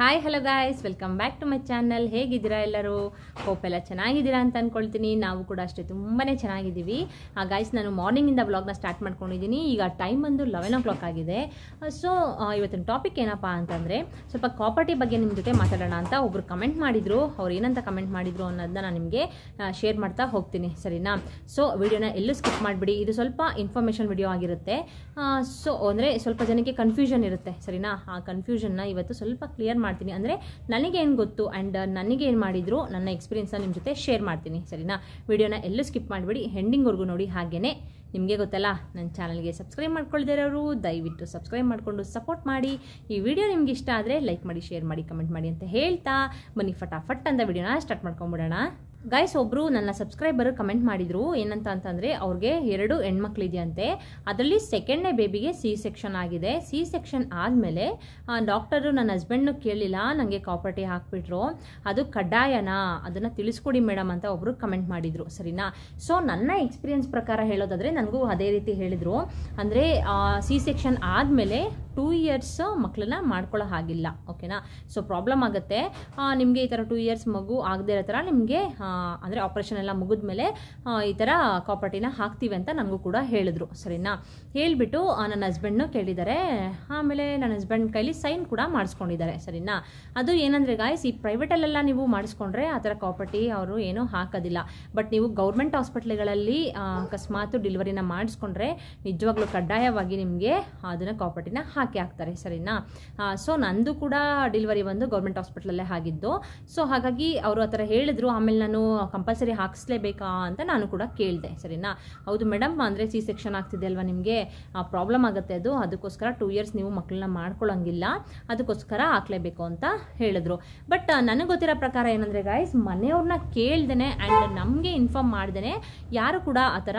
Hi hello guys, welcome back to my channel. ಹೇಗಿದ್ದೀರಾ ಎಲ್ಲರೂ? Hope ಎಲ್ಲ ಚೆನ್ನಾಗಿದ್ದೀರಾ ಅಂತ ಅಂದ್ಕೊಳ್ತೀನಿ. ನಾವು ಕೂಡ ಅಷ್ಟೇ ತುಂಬಾ ಚೆನ್ನಾಗಿದ್ದೀವಿ. ಗಾಯ್ಸ್, ನಾನು ಮಾರ್ನಿಂಗಿಂದ ವ್ಲಾಗ್ನ ಸ್ಟಾರ್ಟ್ ಮಾಡ್ಕೊಂಡಿದ್ದೀನಿ. ಈಗ ಟೈಮ್ ಬಂದು 11 o'clock ಆಗಿದೆ. ಸೊ ಇವತ್ತಿನ ಟಾಪಿಕ್ ಏನಪ್ಪ ಅಂತಂದರೆ, ಸ್ವಲ್ಪ ಕಾಪರ್ಟಿ ಬಗ್ಗೆ ನಿಮ್ಮ ಜೊತೆ ಮಾತಾಡೋಣ ಅಂತ ಒಬ್ರು ಕಮೆಂಟ್ ಮಾಡಿದರು. ಅವ್ರು ಏನಂತ ಕಮೆಂಟ್ ಮಾಡಿದರು ಅನ್ನೋದನ್ನ ನಾನು ನಿಮಗೆ ಶೇರ್ ಮಾಡ್ತಾ ಹೋಗ್ತೀನಿ, ಸರಿನಾ? ಸೊ ವಿಡಿಯೋನ ಎಲ್ಲೂ ಸ್ಕಿಪ್ ಮಾಡಿಬಿಡಿ. ಇದು ಸ್ವಲ್ಪ ಇನ್ಫಾರ್ಮೇಷನ್ ವಿಡಿಯೋ ಆಗಿರುತ್ತೆ. ಸೊ ಅಂದರೆ ಸ್ವಲ್ಪ ಜನಕ್ಕೆ ಕನ್ಫ್ಯೂಷನ್ ಇರುತ್ತೆ, ಸರಿನಾ? ಆ ಕನ್ಫ್ಯೂಷನ್ನ ಇವತ್ತು ಸ್ವಲ್ಪ ಕ್ಲಿಯರ್ ಮಾಡ್ತೀನಿ. ಅಂದರೆ ನನಗೇನು ಗೊತ್ತು ಆ್ಯಂಡ್ ನನಗೇನು ಮಾಡಿದ್ರು ನನ್ನ ಎಕ್ಸ್ಪೀರಿಯನ್ಸ್ನ ನಿಮ್ಮ ಜೊತೆ ಶೇರ್ ಮಾಡ್ತೀನಿ, ಸರಿನಾ? ವಿಡಿಯೋನ ಎಲ್ಲೂ ಸ್ಕಿಪ್ ಮಾಡಿಬಿಡಿ, ಎಂಡಿಂಗ್ವರೆಗೂ ನೋಡಿ. ಹಾಗೆಯೇ ನಿಮಗೆ ಗೊತ್ತಲ್ಲ, ನನ್ನ ಚಾನಲ್ಗೆ ಸಬ್ಸ್ಕ್ರೈಬ್ ಮಾಡ್ಕೊಳ್ದಿರೋರು ದಯವಿಟ್ಟು ಸಬ್ಸ್ಕ್ರೈಬ್ ಮಾಡಿಕೊಂಡು ಸಪೋರ್ಟ್ ಮಾಡಿ. ಈ ವಿಡಿಯೋ ನಿಮ್ಗೆ ಇಷ್ಟ ಆದರೆ ಲೈಕ್ ಮಾಡಿ, ಶೇರ್ ಮಾಡಿ, ಕಮೆಂಟ್ ಮಾಡಿ ಅಂತ ಹೇಳ್ತಾ ಬನ್ನಿ ಫಟಾಫಟ್ ಅಂತ ವಿಡಿಯೋನ ಸ್ಟಾರ್ಟ್ ಮಾಡ್ಕೊಂಬಿಡೋಣ. ಗೈಸ್, ಒಬ್ಬರು ನನ್ನ ಸಬ್ಸ್ಕ್ರೈಬರ್ ಕಮೆಂಟ್ ಮಾಡಿದರು. ಏನಂತ ಅಂತಂದರೆ, ಅವ್ರಿಗೆ 2 ಹೆಣ್ಮಕ್ಳಿದೆಯಂತೆ. ಅದರಲ್ಲಿ ಸೆಕೆಂಡ್ನೇ ಬೇಬಿಗೆ C-ಸೆಕ್ಷನ್ ಆಗಿದೆ. C-ಸೆಕ್ಷನ್ ಆದಮೇಲೆ ಡಾಕ್ಟರು ನನ್ನ ಹಸ್ಬೆಂಡ್ನು ಕೇಳಿಲ್ಲ, ನನಗೆ ಕಾಪರ್ಟಿ ಹಾಕ್ಬಿಟ್ರು. ಅದು ಕಡ್ಡಾಯನಾ? ಅದನ್ನು ತಿಳಿಸ್ಕೊಡಿ ಮೇಡಮ್ ಅಂತ ಒಬ್ಬರು ಕಮೆಂಟ್ ಮಾಡಿದರು, ಸರಿನಾ? ಸೊ ನನ್ನ ಎಕ್ಸ್ಪೀರಿಯನ್ಸ್ ಪ್ರಕಾರ ಹೇಳೋದಾದರೆ ನನಗೂ ಅದೇ ರೀತಿ ಹೇಳಿದರು. ಅಂದರೆ C-ಸೆಕ್ಷನ್ ಆದಮೇಲೆ 2 years ಮಕ್ಕಳನ್ನ ಮಾಡ್ಕೊಳ್ಳೋ ಹಾಗಿಲ್ಲ, ಓಕೆನಾ? ಸೊ ಪ್ರಾಬ್ಲಮ್ ಆಗುತ್ತೆ ನಿಮಗೆ. ಈ ಥರ 2 years ಮಗು ಆಗದೆ ಇರೋ ಥರ ನಿಮಗೆ ಅಂದರೆ ಆಪ್ರೇಷನ್ ಎಲ್ಲ ಮುಗಿದ್ಮೇಲೆ ಈ ಥರ ಕಾಪರ್ಟಿನ ಹಾಕ್ತೀವಿ ಅಂತ ನನಗೂ ಕೂಡ ಹೇಳಿದ್ರು, ಸರಿನಾ? ಹೇಳಿಬಿಟ್ಟು ನನ್ನ ಹಸ್ಬೆಂಡ್ನು ಕೇಳಿದ್ದಾರೆ. ಆಮೇಲೆ ನನ್ನ ಹಸ್ಬೆಂಡ್ ಕೈಲಿ ಸೈನ್ ಕೂಡ ಮಾಡಿಸ್ಕೊಂಡಿದ್ದಾರೆ, ಸರಿನಾ? ಅದು ಏನಂದರೆ ಗಾಯ್ಸ್, ಈ ಪ್ರೈವೇಟಲ್ಲೆಲ್ಲ ನೀವು ಮಾಡಿಸ್ಕೊಂಡ್ರೆ ಆ ಥರ ಕಾಪರ್ಟಿ ಅವರು ಏನೂ ಹಾಕೋದಿಲ್ಲ. ಬಟ್ ನೀವು ಗೌರ್ಮೆಂಟ್ ಹಾಸ್ಪಿಟ್ಲ್ಗಳಲ್ಲಿ ಅಕಸ್ಮಾತ್ ಡೆಲಿವರಿನ ಮಾಡಿಸ್ಕೊಂಡ್ರೆ ನಿಜವಾಗ್ಲೂ ಕಡ್ಡಾಯವಾಗಿ ನಿಮಗೆ ಅದನ್ನು ಕಾಪರ್ಟಿನ ಹಾಕಿ ಹಾಕ್ತಾರೆ, ಸರಿನಾ? ಸೊ ನಂದು ಕೂಡ ಡೆಲಿವರಿ ಬಂದು ಗೌರ್ಮೆಂಟ್ ಹಾಸ್ಪಿಟ್ಲಲ್ಲೇ ಆಗಿದ್ದು. ಸೊ ಹಾಗಾಗಿ ಅವರು ಆ ಥರ ಹೇಳಿದ್ರು. ಆಮೇಲೆ ನಾನು ಕಂಪಲ್ಸರಿ ಹಾಕಿಸ್ಲೇಬೇಕಾ ಅಂತ ನಾನು ಕೂಡ ಕೇಳಿದೆ, ಸರಿನಾ? ಹೌದು ಮೇಡಮ್, ಅಂದರೆ C-ಸೆಕ್ಷನ್ ಆಗ್ತಿದೆ ಅಲ್ವಾ, ನಿಮಗೆ ಪ್ರಾಬ್ಲಮ್ ಆಗುತ್ತೆ ಅದು, ಅದಕ್ಕೋಸ್ಕರ 2 years ನೀವು ಮಕ್ಕಳನ್ನ ಮಾಡ್ಕೊಳ್ಳೋಂಗಿಲ್ಲ, ಅದಕ್ಕೋಸ್ಕರ ಹಾಕ್ಲೇಬೇಕು ಅಂತ ಹೇಳಿದ್ರು. ಬಟ್ ನನಗೆ ಗೊತ್ತಿರೋ ಪ್ರಕಾರ ಏನಂದರೆ ಗಾಯ್ಸ್, ಮನೆಯವ್ರನ್ನ ಕೇಳ್ದೇನೆ ಆ್ಯಂಡ್ ನಮಗೆ ಇನ್ಫಾರ್ಮ್ ಮಾಡ್ದೇ ಯಾರು ಕೂಡ ಆ ಥರ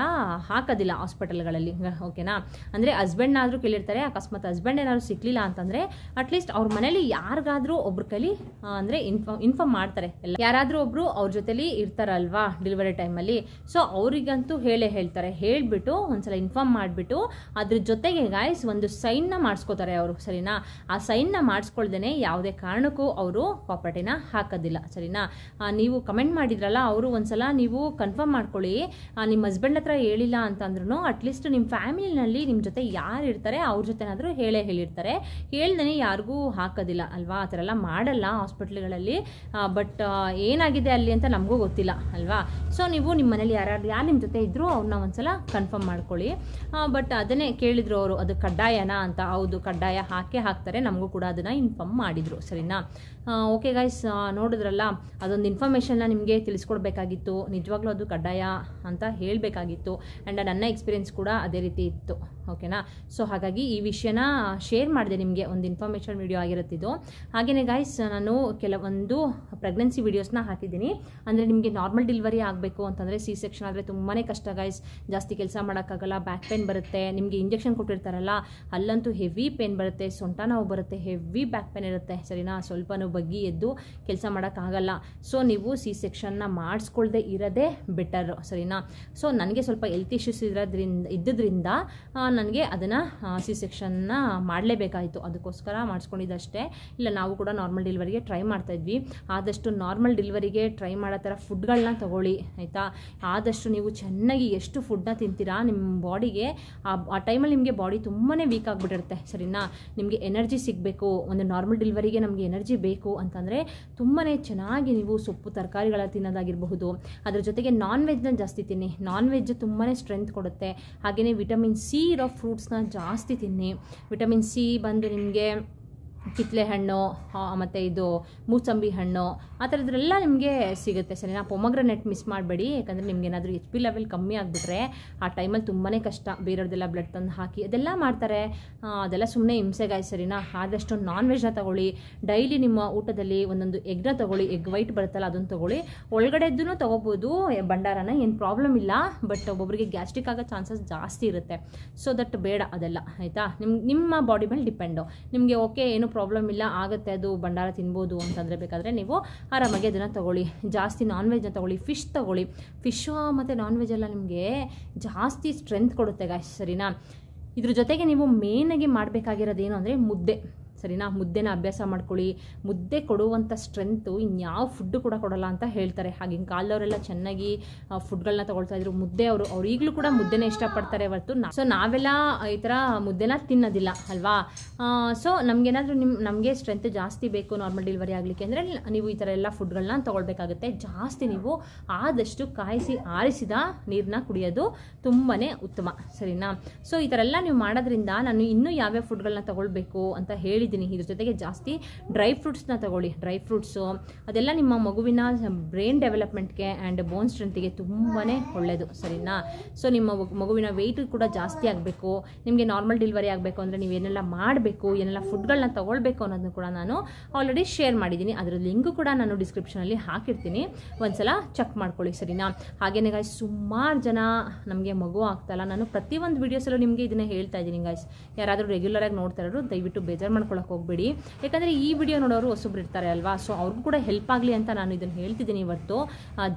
ಹಾಕೋದಿಲ್ಲ ಹಾಸ್ಪಿಟಲ್ಗಳಲ್ಲಿ, ಓಕೆನಾ? ಅಂದರೆ ಹಸ್ಬೆಂಡ್ನಾದರೂ ಕೇಳಿರ್ತಾರೆ. ಅಕಸ್ಮಾತ್ ಹಸ್ಬೆಂಡ್ ಏನಾದ್ರು ಸಿಕ್ಲಿಲ್ಲ ಅಂತಂದರೆ ಅಟ್ಲೀಸ್ಟ್ ಅವ್ರ ಮನೇಲಿ ಯಾರಿಗಾದ್ರೂ ಒಬ್ರ ಕೈಲಿ ಅಂದರೆ ಇನ್ಫಾರ್ಮ್ ಮಾಡ್ತಾರೆ. ಎಲ್ಲ ಯಾರಾದರೂ ಒಬ್ರು ಅವ್ರ ಜೊತೆಲಿ ಇರ್ತಾರಲ್ವಾ ಡೆಲಿವರಿ ಟೈಮಲ್ಲಿ. ಸೊ ಅವರಿಗಂತೂ ಹೇಳ್ತಾರೆ. ಹೇಳಿಬಿಟ್ಟು ಒಂದ್ಸಲ ಇನ್ಫಾರ್ಮ್ ಮಾಡಿಬಿಟ್ಟು ಅದ್ರ ಜೊತೆಗೆ ಗಾಯ್ಸ್ ಒಂದು ಸೈನ್ನ ಮಾಡಿಸ್ಕೋತಾರೆ ಅವರು, ಸರಿನಾ? ಆ ಸೈನ್ನ ಮಾಡಿಸ್ಕೊಳ್ದೇನೆ ಯಾವುದೇ ಕಾರಣಕ್ಕೂ ಅವರು ಕಾಪರ್ಟಿನ ಹಾಕೋದಿಲ್ಲ, ಸರಿನಾ? ನೀವು ಕಮೆಂಟ್ ಮಾಡಿದ್ರಲ್ಲ, ಅವರು ಒಂದ್ಸಲ ನೀವು ಕನ್ಫರ್ಮ್ ಮಾಡ್ಕೊಳ್ಳಿ. ನಿಮ್ಮ ಹಸ್ಬೆಂಡ್ ಹತ್ರ ಹೇಳಿಲ್ಲ ಅಂತಂದ್ರೂ ಅಟ್ಲೀಸ್ಟ್ ನಿಮ್ಮ ಫ್ಯಾಮಿಲಿನಲ್ಲಿ ನಿಮ್ಮ ಜೊತೆ ಯಾರು ಇರ್ತಾರೆ ಅವ್ರ ಜೊತೆನಾದರೂ ಹೇಳಿರ್ತಾರೆ. ಹೇಳ್ದೇ ಯಾರಿಗೂ ಹಾಕೋದಿಲ್ಲ ಅಲ್ವಾ? ಆ ಥರ ಎಲ್ಲ ಮಾಡಲ್ಲ ಹಾಸ್ಪಿಟ್ಲ್ಗಳಲ್ಲಿ. ಬಟ್ ಏನಾಗಿದೆ ಅಲ್ಲಿ ಅಂತ ನಮಗೂ ಗೊತ್ತಿಲ್ಲ ಅಲ್ವಾ? ಸೊ ನೀವು ನಿಮ್ಮ ಮನೇಲಿ ಯಾರು ನಿಮ್ಮ ಜೊತೆ ಇದ್ದರೂ ಅವ್ರನ್ನ ಒಂದ್ಸಲ ಕನ್ಫರ್ಮ್ ಮಾಡ್ಕೊಳ್ಳಿ. ಬಟ್ ಅದನ್ನೇ ಕೇಳಿದ್ರು ಅವರು, ಅದು ಕಡ್ಡಾಯನಾ ಅಂತ. ಹೌದು, ಕಡ್ಡಾಯ ಹಾಕ್ತಾರೆ, ನಮಗೂ ಕೂಡ ಅದನ್ನು ಇನ್ಫಾರ್ಮ್ ಮಾಡಿದರು, ಸರಿನಾ? ಓಕೆ ಗೈಸ್, ನೋಡಿದ್ರಲ್ಲ, ಅದೊಂದು ಇನ್ಫಾರ್ಮೇಷನ್ನ ನಿಮಗೆ ತಿಳಿಸ್ಕೊಡ್ಬೇಕಾಗಿತ್ತು. ನಿಜವಾಗ್ಲೂ ಅದು ಕಡ್ಡಾಯ ಅಂತ ಹೇಳಬೇಕಾಗಿತ್ತು. ಆ್ಯಂಡ್ ನನ್ನ ಎಕ್ಸ್ಪೀರಿಯೆನ್ಸ್ ಕೂಡ ಅದೇ ರೀತಿ ಇತ್ತು, ಓಕೆನಾ? ಸೊ ಹಾಗಾಗಿ ಈ ವಿಷಯನ ಶೇರ್ ಮಾಡಿದೆ ನಿಮಗೆ. ಒಂದು ಇನ್ಫಾರ್ಮೇಷನ್ ವಿಡಿಯೋ ಆಗಿರುತ್ತಿದ್ದು. ಹಾಗೆಯೇ ಗಾಯ್ಸ್, ನಾನು ಕೆಲವೊಂದು ಪ್ರೆಗ್ನೆನ್ಸಿ ವಿಡಿಯೋಸ್ನ ಹಾಕಿದ್ದೀನಿ. ಅಂದರೆ ನಿಮಗೆ ನಾರ್ಮಲ್ ಡೆಲಿವರಿ ಆಗಬೇಕು ಅಂತಂದರೆ C-ಸೆಕ್ಷನ್ ಆದರೆ ತುಂಬಾ ಕಷ್ಟ ಗಾಯ್ಸ್. ಜಾಸ್ತಿ ಕೆಲಸ ಮಾಡೋಕ್ಕಾಗಲ್ಲ, ಬ್ಯಾಕ್ ಪೇನ್ ಬರುತ್ತೆ. ನಿಮಗೆ ಇಂಜೆಕ್ಷನ್ ಕೊಟ್ಟಿರ್ತಾರಲ್ಲ, ಅಲ್ಲಂತೂ ಹೆವಿ ಪೇನ್ ಬರುತ್ತೆ, ಸೊಂಟ ನೋವು ಬರುತ್ತೆ, ಹೆವಿ ಬ್ಯಾಕ್ ಪೇನ್ ಇರುತ್ತೆ, ಸರಿನಾ? ಸ್ವಲ್ಪನೂ ಬಗ್ಗಿ ಎದ್ದು ಕೆಲಸ ಮಾಡೋಕ್ಕಾಗಲ್ಲ. ಸೊ ನೀವು C-ಸೆಕ್ಷನ್ನ ಮಾಡಿಸ್ಕೊಳ್ದೆ ಇರೋದೇ ಬೆಟರ್, ಸರಿನಾ? ಸೊ ನನಗೆ ಸ್ವಲ್ಪ ಹೆಲ್ತ್ ಇಶ್ಯೂಸ್ ಇದ್ದಿದ್ದರಿಂದ ನನಗೆ ಅದನ್ನು C-ಸೆಕ್ಷನ್ನ ಮಾಡಲೇಬೇಕಾಯಿತು. ಅದಕ್ಕೋಸ್ಕರ ಮಾಡಿಸ್ಕೊಂಡಿದ್ದಷ್ಟೇ. ಇಲ್ಲ, ನಾವು ಕೂಡ ನಾರ್ಮಲ್ ಡೆಲಿವರಿಗೆ ಟ್ರೈ ಮಾಡ್ತಾಯಿದ್ವಿ. ಆದಷ್ಟು ನಾರ್ಮಲ್ ಡೆಲಿವರಿಗೆ ಟ್ರೈ ಮಾಡೋ ಥರ ಫುಡ್ಗಳನ್ನ ತಗೊಳ್ಳಿ, ಆಯಿತಾ? ಆದಷ್ಟು ನೀವು ಚೆನ್ನಾಗಿ ಎಷ್ಟು ಫುಡ್ನ ತಿಂತೀರಾ ನಿಮ್ಮ ಬಾಡಿಗೆ, ಆ ಟೈಮಲ್ಲಿ ನಿಮಗೆ ಬಾಡಿ ತುಂಬಾ ವೀಕ್ ಆಗಿಬಿಟ್ಟಿರುತ್ತೆ, ಸರಿನಾ? ನಿಮಗೆ ಎನರ್ಜಿ ಸಿಗಬೇಕು, ಒಂದು ನಾರ್ಮಲ್ ಡೆಲಿವರಿಗೆ ನಮಗೆ ಎನರ್ಜಿ ಬೇಕು ಅಂತಂದರೆ ತುಂಬಾ ಚೆನ್ನಾಗಿ ನೀವು ಸೊಪ್ಪು ತರಕಾರಿಗಳ ತಿನ್ನೋದಾಗಿರಬಹುದು. ಅದ್ರ ಜೊತೆಗೆ ನಾನ್ ವೆಜ್ನ ಜಾಸ್ತಿ ತಿನ್ನಿ. ನಾನ್ ವೆಜ್ ತುಂಬಾ ಸ್ಟ್ರೆಂತ್ ಕೊಡುತ್ತೆ. ಹಾಗೆಯೇ ವಿಟಮಿನ್ C ಇರೋ ಫ್ರೂಟ್ಸ್ನ ಜಾಸ್ತಿ ತಿನ್ನಿ. ವಿಟಮಿನ್ C ಬಂದು ನಿಮಗೆ ಕಿತ್ತಳೆ ಹಣ್ಣು ಮತ್ತು ಇದು ಮೂಸಂಬಿ ಹಣ್ಣು ಆ ಥರದ್ರೆಲ್ಲ ನಿಮಗೆ ಸಿಗುತ್ತೆ, ಸರಿನಾ? ಪೊಮಗ್ರನೇಟ್ ಮಿಸ್ ಮಾಡಬೇಡಿ. ಯಾಕಂದರೆ ನಿಮ್ಗೆ ಏನಾದರೂ HP ಲೆವೆಲ್ ಕಮ್ಮಿ ಆಗಿಬಿಟ್ರೆ ಆ ಟೈಮಲ್ಲಿ ತುಂಬಾ ಕಷ್ಟ. ಬೇರೆಯವ್ರದ್ದೆಲ್ಲ ಬ್ಲಡ್ ತಂದು ಹಾಕಿ ಅದೆಲ್ಲ ಮಾಡ್ತಾರೆ, ಅದೆಲ್ಲ ಸುಮ್ಮನೆ ಹಿಂಸೆಗಾಯ್ತು, ಸರಿನಾ? ಆದಷ್ಟು ನಾನ್ ವೆಜ್ನ ತಗೊಳ್ಳಿ. ಡೈಲಿ ನಿಮ್ಮ ಊಟದಲ್ಲಿ ಒಂದೊಂದು ಎಗ್ನ ತಗೊಳ್ಳಿ. ಎಗ್ ವೈಟ್ ಬರುತ್ತಲ್ಲ, ಅದನ್ನು ತಗೊಳ್ಳಿ. ಒಳಗಡೆದ್ದೂ ತೊಗೋಬೋದು ಭಂಡಾರನ, ಏನು ಪ್ರಾಬ್ಲಮ್ ಇಲ್ಲ. ಬಟ್ ಒಬ್ಬೊಬ್ಬರಿಗೆ ಗ್ಯಾಸ್ಟ್ರಿಕ್ ಆಗೋ ಚಾನ್ಸಸ್ ಜಾಸ್ತಿ ಇರುತ್ತೆ. ಸೊ ದಟ್ ಬೇಡ ಅದೆಲ್ಲ, ಆಯಿತಾ? ನಿಮ್ಮ ಬಾಡಿ ಮೇಲೆ ಡಿಪೆಂಡು. ನಿಮಗೆ ಓಕೆ, ಏನು ಪ್ರಾಬ್ಲಮ್ ಇಲ್ಲ, ಆಗುತ್ತೆ, ಅದು ಭಂಡಾರ ತಿನ್ಬೋದು ಅಂತಂದರೆ ಬೇಕಾದರೆ ನೀವು ಆರಾಮಾಗಿ ಅದನ್ನು ತಗೊಳ್ಳಿ. ಜಾಸ್ತಿ ನಾನ್ ವೆಜ್ನ ತಗೊಳ್ಳಿ. ಫಿಶ್ ತಗೊಳ್ಳಿ. ಫಿಶು ಮತ್ತು ನಾನ್ ವೆಜ್ ಎಲ್ಲ ನಿಮಗೆ ಜಾಸ್ತಿ ಸ್ಟ್ರೆಂತ್ ಕೊಡುತ್ತೆ ಗಾಯ್ಸ್, ಸರಿನಾ? ಇದ್ರ ಜೊತೆಗೆ ನೀವು ಮೇನಾಗಿ ಮಾಡಬೇಕಾಗಿರೋದೇನು ಅಂದರೆ ಮುದ್ದೆ, ಸರಿನಾ. ಮುದ್ದೆನ ಅಭ್ಯಾಸ ಮಾಡ್ಕೊಳ್ಳಿ. ಮುದ್ದೆ ಕೊಡುವಂಥ ಸ್ಟ್ರೆಂತು ಇನ್ಯಾವ ಫುಡ್ಡು ಕೂಡ ಕೊಡೋಲ್ಲ ಅಂತ ಹೇಳ್ತಾರೆ. ಹಾಗಿನ ಕಾಲದವರೆಲ್ಲ ಚೆನ್ನಾಗಿ ಫುಡ್ಗಳನ್ನ ತೊಗೊಳ್ತಾ ಇದ್ರು. ಮುದ್ದೆ ಅವರು ಈಗಲೂ ಕೂಡ ಮುದ್ದೆನೇ ಇಷ್ಟಪಡ್ತಾರೆ ಹೊರತು ಸೊ ನಾವೆಲ್ಲ ಈ ಥರ ಮುದ್ದೆನ ತಿನ್ನೋದಿಲ್ಲ ಅಲ್ವಾ. ಸೊ ನಮಗೇನಾದರೂ ನಮಗೆ ಸ್ಟ್ರೆಂತ್ ಜಾಸ್ತಿ ಬೇಕು ನಾರ್ಮಲ್ ಡೆಲಿವರಿ ಆಗಲಿಕ್ಕೆ ಅಂದರೆ ನೀವು ಈ ಥರ ಎಲ್ಲ ಫುಡ್ಗಳನ್ನ ತೊಗೊಳ್ಬೇಕಾಗುತ್ತೆ. ಜಾಸ್ತಿ ನೀವು ಆದಷ್ಟು ಕಾಯಿಸಿ ಆರಿಸಿದ ನೀರನ್ನ ಕುಡಿಯೋದು ತುಂಬಾ ಉತ್ತಮ, ಸರಿನಾ. ಸೊ ಈ ಥರ ಎಲ್ಲ ನೀವು ಮಾಡೋದ್ರಿಂದ ನಾನು ಇನ್ನೂ ಯಾವ್ಯಾವ ಫುಡ್ಗಳನ್ನ ತೊಗೊಳ್ಬೇಕು ಅಂತ ಹೇಳಿದ್ದೀನಿ. ಇದ್ರ ಜೊತೆಗೆ ಜಾಸ್ತಿ ಡ್ರೈ ಫ್ರೂಟ್ಸ್ನ ತೊಗೊಳ್ಳಿ. ಡ್ರೈ ಫ್ರೂಟ್ಸು ಅದೆಲ್ಲ ನಿಮ್ಮ ಮಗುವಿನ ಬ್ರೈನ್ ಡೆವಲಪ್ಮೆಂಟ್ಗೆ ಆ್ಯಂಡ್ ಬೋನ್ ಸ್ಟ್ರೆಂತ್ಗೆ ತುಂಬಾ ಒಳ್ಳೆಯದು, ಸರಿನಾ. ಸೊ ನಿಮ್ಮ ಮಗುವಿನ ವೆಯ್ಟ್ ಕೂಡ ಜಾಸ್ತಿ ಆಗಬೇಕು. ನಿಮಗೆ ನಾರ್ಮಲ್ ಡೆಲಿವರಿ ಆಗಬೇಕು ಅಂದರೆ ನೀವೇನೆಲ್ಲ ಮಾಡಬೇಕು, ಏನೆಲ್ಲ ಫುಡ್ಗಳನ್ನ ತೊಗೊಳ್ಬೇಕು ಅನ್ನೋದನ್ನು ಕೂಡ ನಾನು ಆಲ್ರೆಡಿ ಶೇರ್ ಮಾಡಿದ್ದೀನಿ. ಅದರ ಲಿಂಕು ಕೂಡ ನಾನು ಡಿಸ್ಕ್ರಿಪ್ಷನಲ್ಲಿ ಹಾಕಿರ್ತೀನಿ, ಒಂದ್ಸಲ ಚೆಕ್ ಮಾಡ್ಕೊಳ್ಳಿ, ಸರಿನಾ. ಹಾಗೇನೆ ಗಾಯ್ಸ್, ಸುಮಾರು ಜನ ನಮಗೆ ಮಗು ಆಗ್ತಾಯಿಲ್ಲ. ನಾನು ಪ್ರತಿಯೊಂದು ವೀಡಿಯೋಸಲ್ಲೂ ನಿಮಗೆ ಇದನ್ನು ಹೇಳ್ತಾ ಇದ್ದೀನಿ ಗಾಯ್ಸ್. ಯಾರಾದರೂ ರೆಗ್ಯುಲರಾಗಿ ನೋಡ್ತಾ ಇರೋರು ದಯವಿಟ್ಟು ಬೇಜಾರು ಮಾಡ್ಕೊಳ್ಳೋಕೆ ಹೋಗಬೇಡಿ. ಯಾಕಂದರೆ ಈ ವಿಡಿಯೋ ನೋಡೋರು ಹೊಸಬ್ರು ಇರ್ತಾರೆ ಅಲ್ವಾ. ಸೊ ಅವ್ರಿಗೂ ಕೂಡ ಹೆಲ್ಪ್ ಆಗಲಿ ಅಂತ ನಾನು ಇದನ್ನು ಹೇಳ್ತಿದ್ದೀನಿ. ಇವತ್ತು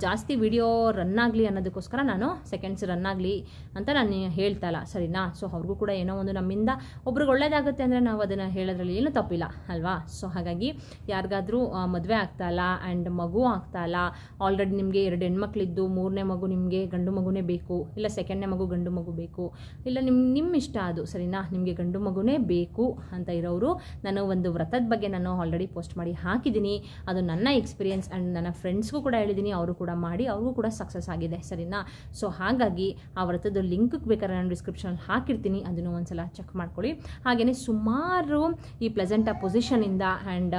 ಜಾಸ್ತಿ ವಿಡಿಯೋ ರನ್ ಆಗಲಿ ಅನ್ನೋದಕ್ಕೋಸ್ಕರ ನಾನು ಸೆಕೆಂಡ್ಸ್ ರನ್ ಆಗಲಿ ಅಂತ ನಾನು ಹೇಳ್ತಾ ಇಲ್ಲ, ಸರಿನಾ. ಸೊ ಅವ್ರಿಗೂ ಕೂಡ ಏನೋ ಒಂದು ನಮ್ಮಿಂದ ಒಬ್ರಿಗೆ ಒಳ್ಳೇದಾಗುತ್ತೆ ಅಂದರೆ ನಾವು ಅದನ್ನು ಹೇಳೋದ್ರಲ್ಲಿ ಏನೂ ತಪ್ಪಿಲ್ಲ ಅಲ್ವಾ. ಸೊ ಹಾಗಾಗಿ ಯಾರಿಗಾದರೂ ಮದುವೆ ಆಗ್ತಾ ಇಲ್ಲ ಆ್ಯಂಡ್ ಮಗು ಆಗ್ತಾ ಇಲ್ಲ, ಆಲ್ರೆಡಿ ನಿಮಗೆ 2 ಹೆಣ್ಮಕ್ಳಿದ್ದು 3ನೇ ಮಗು ನಿಮಗೆ ಗಂಡು ಮಗುನೇ ಬೇಕು, ಇಲ್ಲ ಸೆಕೆಂಡ್ನೇ ಮಗು ಗಂಡು ಮಗು ಬೇಕು, ಇಲ್ಲ ನಿಮ್ಮ ಇಷ್ಟ ಅದು, ಸರಿನಾ. ನಿಮಗೆ ಗಂಡು ಮಗುನೇ ಬೇಕು ಅಂತ ಇರೋರು ನಾನು ಒಂದು ವ್ರತದ ಬಗ್ಗೆ ನಾನು ಆಲ್ರೆಡಿ ಪೋಸ್ಟ್ ಮಾಡಿ ಹಾಕಿದ್ದೀನಿ. ಅದು ನನ್ನ ಎಕ್ಸ್ಪೀರಿಯನ್ಸ್ ಆ್ಯಂಡ್ ನನ್ನ ಫ್ರೆಂಡ್ಸ್ಗೂ ಕೂಡ ಹೇಳಿದ್ದೀನಿ. ಅವರು ಕೂಡ ಮಾಡಿ ಅವ್ರಿಗೂ ಕೂಡ ಸಕ್ಸಸ್ ಆಗಿದೆ, ಸರಿನಾ. ಸೊ ಹಾಗಾಗಿ ಆ ವ್ರತದ ಲಿಂಕ್ ಬೇಕಾದ್ರೆ ನಾನು ಡಿಸ್ಕ್ರಿಪ್ಷನಲ್ಲಿ ಹಾಕಿರ್ತೀನಿ, ಅದನ್ನು ಒಂದ್ಸಲ ಚೆಕ್ ಮಾಡ್ಕೊಳ್ಳಿ. ಹಾಗೆಯೇ ಸುಮಾರು ಈ ಪ್ಲೆಸೆಂಟಾ ಪೊಸಿಷನಿಂದ ಆ್ಯಂಡ್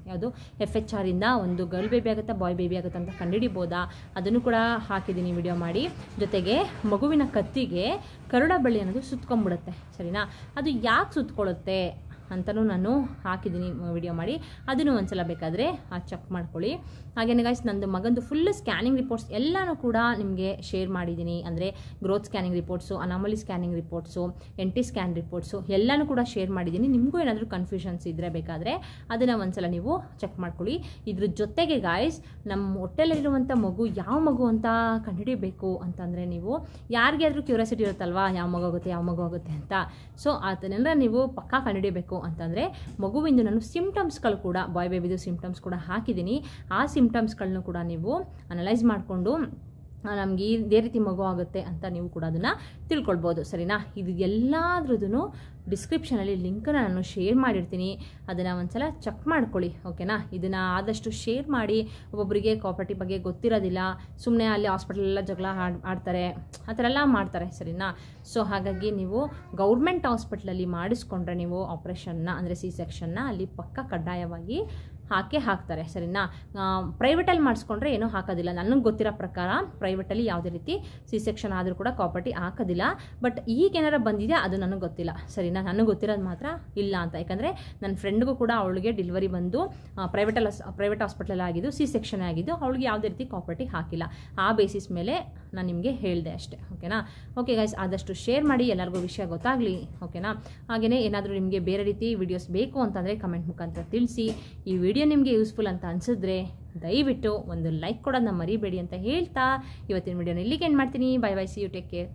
ಯಾವುದು FHR ಇಂದ ಒಂದು ಗರ್ಲ್ ಬೇಬಿ ಆಗುತ್ತಾ ಬಾಯ್ ಬೇಬಿ ಆಗುತ್ತಾ ಅಂತ ಕಂಡುಹಿಡಿಬೋದಾ, ಅದನ್ನು ಕೂಡ ಹಾಕಿದ್ದೀನಿ ವಿಡಿಯೋ ಮಾಡಿ. ಜೊತೆಗೆ ಮಗುವಿನ ಕತ್ತಿಗೆ ಕರುಳ ಬಳ್ಳಿ ಅನ್ನೋದು ಸುತ್ಕೊಂಡ್ಬಿಡುತ್ತೆ, ಸರಿನಾ. ಅದು ಯಾಕೆ ಸುತ್ಕೊಳ್ಳುತ್ತೆ ಅಂತಲೂ ನಾನು ಹಾಕಿದ್ದೀನಿ ವಿಡಿಯೋ ಮಾಡಿ, ಅದನ್ನು ಒಂದ್ಸಲ ಬೇಕಾದರೆ ಚೆಕ್ ಮಾಡ್ಕೊಳ್ಳಿ. ಹಾಗೇನೆ ಗೈಸ್, ನಂದು ಮಗಂದು ಫುಲ್ ಸ್ಕ್ಯಾನಿಂಗ್ ರಿಪೋರ್ಟ್ಸ್ ಎಲ್ಲನೂ ಕೂಡ ನಿಮಗೆ ಶೇರ್ ಮಾಡಿದ್ದೀನಿ. ಅಂದರೆ growth scanning reports, anomaly scanning reports, NT scan reports ಎಲ್ಲನೂ ಕೂಡ ಶೇರ್ ಮಾಡಿದ್ದೀನಿ. ನಿಮಗೂ ಏನಾದರೂ ಕನ್ಫ್ಯೂಷನ್ಸ್ ಇದ್ದರೆ ಬೇಕಾದರೆ ಅದನ್ನು ಒಂದ್ಸಲ ನೀವು ಚೆಕ್ ಮಾಡ್ಕೊಳ್ಳಿ. ಇದ್ರ ಜೊತೆಗೆ ಗಾಯ್ಸ್, ನಮ್ಮ ಹೊಟ್ಟೆಯಲ್ಲಿರುವಂಥ ಮಗು ಯಾವ ಮಗು ಅಂತ ಕಂಡುಹಿಡಿಬೇಕು ಅಂತಂದರೆ ನೀವು ಯಾರಿಗೆ ಆದರೂ ಕ್ಯೂರಿಯಾಸಿಟಿ ಇರುತ್ತಲ್ವಾ, ಯಾವ ಮಗು ಆಗುತ್ತೆ ಅಂತ. ಸೊ ಅದನ್ನೆಲ್ಲ ನೀವು ಪಕ್ಕಾ ಕಂಡುಹಿಡಿಯಬೇಕು ಅಂತಂದರೆ ಮಗುವಿಂದು ನಾನು ಸಿಂಪ್ಟಮ್ಸ್ಗಳು ಕೂಡ ಬಾಯ್ ಬೇಬಿದು ಸಿಂಪ್ಟಮ್ಸ್ ಕೂಡ ಹಾಕಿದ್ದೀನಿ. ಆ ಸಿಂಪ್ಟಮ್ಸ್ಗಳನ್ನೂ ಕೂಡ ನೀವು ಅನಲೈಸ್ ಮಾಡಿಕೊಂಡು ನಮಗೆ ಇದೇ ರೀತಿ ಮಗು ಆಗುತ್ತೆ ಅಂತ ನೀವು ಕೂಡ ಅದನ್ನು ತಿಳ್ಕೊಳ್ಬೋದು, ಸರಿನಾ. ಇದು ಎಲ್ಲದ್ರದ್ದು ಡಿಸ್ಕ್ರಿಪ್ಷನಲ್ಲಿ ಲಿಂಕನ್ನು ನಾನು ಶೇರ್ ಮಾಡಿರ್ತೀನಿ, ಅದನ್ನು ಒಂದ್ಸಲ ಚೆಕ್ ಮಾಡ್ಕೊಳ್ಳಿ, ಓಕೆನಾ. ಇದನ್ನು ಆದಷ್ಟು ಶೇರ್ ಮಾಡಿ. ಒಬ್ಬೊಬ್ಬರಿಗೆ ಕಾಪರ್ಟಿ ಬಗ್ಗೆ ಗೊತ್ತಿರೋದಿಲ್ಲ, ಸುಮ್ಮನೆ ಅಲ್ಲಿ ಹಾಸ್ಪಿಟಲೆಲ್ಲ ಜಗಳ ಆಡ್ತಾರೆ, ಆ ಥರ ಎಲ್ಲ ಮಾಡ್ತಾರೆ, ಸರಿನಾ. ಸೊ ಹಾಗಾಗಿ ನೀವು ಗೌರ್ಮೆಂಟ್ ಹಾಸ್ಪಿಟ್ಲಲ್ಲಿ ಮಾಡಿಸ್ಕೊಂಡ್ರೆ ನೀವು ಆಪ್ರೇಷನ್ನ ಅಂದರೆ C-ಸೆಕ್ಷನ್ನ ಅಲ್ಲಿ ಪಕ್ಕ ಕಡ್ಡಾಯವಾಗಿ ಹಾಕ್ತಾರೆ, ಸರಿನಾ. ಪ್ರೈವೇಟಲ್ಲಿ ಮಾಡಿಸ್ಕೊಂಡ್ರೆ ಏನೂ ಹಾಕೋದಿಲ್ಲ. ನನಗೆ ಗೊತ್ತಿರೋ ಪ್ರಕಾರ ಪ್ರೈವೇಟಲ್ಲಿ ಯಾವುದೇ ರೀತಿ C-ಸೆಕ್ಷನ್ ಆದರೂ ಕೂಡ ಕಾಪರ್ಟಿ ಹಾಕೋದಿಲ್ಲ. ಬಟ್ ಈಗೇನಾರ ಬಂದಿದೆ ಅದು ನನಗೆ ಗೊತ್ತಿಲ್ಲ, ಸರಿನಾ. ನನಗೆ ಗೊತ್ತಿರೋದು ಮಾತ್ರ ಇಲ್ಲ ಅಂತ. ಯಾಕಂದರೆ ನನ್ನ ಫ್ರೆಂಡ್ಗೂ ಕೂಡ ಅವಳಿಗೆ ಡೆಲಿವರಿ ಬಂದು ಪ್ರೈವೇಟ್ ಹಾಸ್ಪಿಟಲ್ ಆಗಿದ್ದು C-ಸೆಕ್ಷನ್ ಆಗಿದ್ದು, ಅವಳಿಗೆ ಯಾವುದೇ ರೀತಿ ಕಾಪರ್ಟಿ ಹಾಕಿಲ್ಲ. ಆ ಬೇಸಿಸ್ ಮೇಲೆ ನಾನು ನಿಮಗೆ ಹೇಳಿದೆ ಅಷ್ಟೇ, ಓಕೆನಾ. ಓಕೆ ಗೈಸ್, ಆದಷ್ಟು ಶೇರ್ ಮಾಡಿ, ಎಲ್ಲರಿಗೂ ವಿಷಯ ಗೊತ್ತಾಗಲಿ, ಓಕೆನಾ. ಹಾಗೆಯೇ ಏನಾದರೂ ನಿಮಗೆ ಬೇರೆ ರೀತಿ ವಿಡಿಯೋಸ್ ಬೇಕು ಅಂತಂದರೆ ಕಮೆಂಟ್ ಮುಖಾಂತರ ತಿಳಿಸಿ. ಈ ವಿಡಿಯೋ ನಿಮಗೆ ಯೂಸ್ಫುಲ್ ಅಂತ ಅನಿಸಿದ್ರೆ ದಯವಿಟ್ಟು ಒಂದು ಲೈಕ್ ಕೊಡೋದನ್ನ ಮರಿಬೇಡಿ ಅಂತ ಹೇಳ್ತಾ ಇವತ್ತಿನ ವಿಡಿಯೋನ ಇಲ್ಲಿಗೆ ಎಂಡ್ ಮಾಡ್ತೀನಿ. Bye bye, see you, take care.